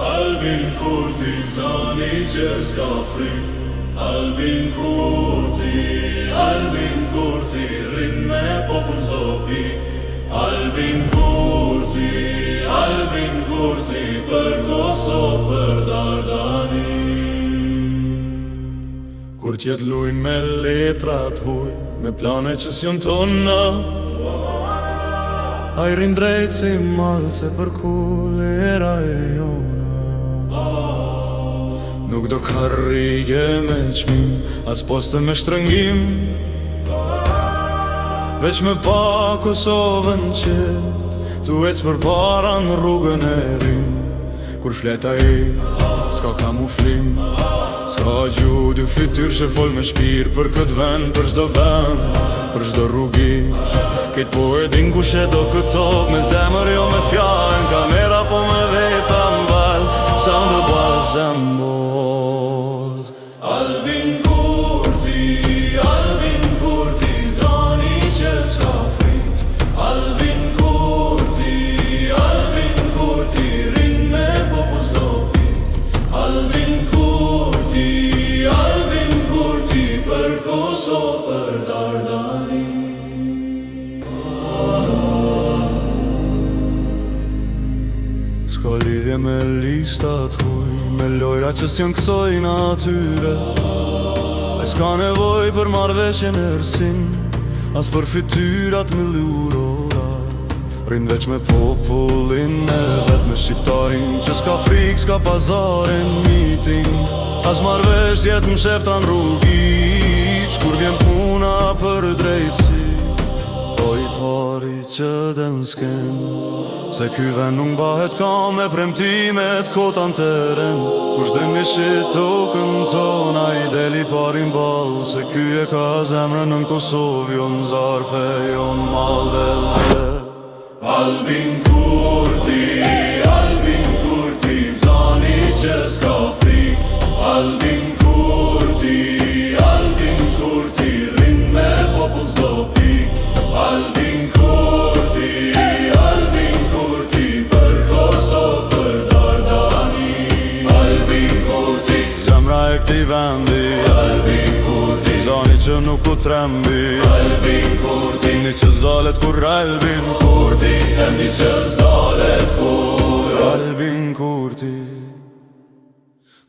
Albin Kurti, zani që s'ka frik. Albin Kurti, rrin me popull s'do pik. Albin Kurti, për Kosovë, për Dardani. Kur t'jet lujn me letrat huj, me plane që s'jon tona, ai rrin drejt si malse për kulera e jona. Nuk do karrige me qmim, as poste me shtrëngim, veç me pa Kosovën qet, tu ec për para në rrugën e rim. Kur fleta i, s'ka kamuflim, s'ka gju dy fytyr që fol me shpir për këtë vend, për çdo vend, për çdo rrugish. Këtë po e din kush e do këto, me zemër jo me fjallën, kamera po me vepa mbal, sound of Bazambol. Albin Kurti, zoni që s'ka frik. Albin Kurti, rrin me popull s'do pik. Albin Kurti, për Kosovë, për Dardani. S'ka lidhje me listat huj, me lojra që s'jon kësojnë atyre. Ai s'ka nevoj për marrveshjen e rsin, as për fytyrat millurora. Rrin veç me popullin e vet, me shqiptarin që s'ka frik, s'ka pazarin miting, as marrveshjet m'sheftan rrugit. Kur vjen puna për drejtësi, o i pari që del n'sken, se ky vend nuk mbahet ka me premtimet kotan teren. Kush dhe mi shit tokën tona, i deli pari m'ball, se ky e ka zemrën në Kosovë, jo n'zarfe, jo n'Malbelle. Albin Kurti, zani që s'ka frik. Albin Kurti, rrin me popull s'do pik. Albin Kurti, për Kosovë, për Dardani. Albin Kurti, zemra e këtij vendi. Albin Kurti, zani që nuk u trembi. Albin Kurti, emni që s'dalet kur. Albin Kurti, emni që s'dalet kur. Albin Kurti,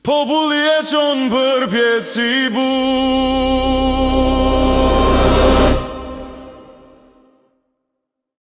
populli e qon për pjetë si bur.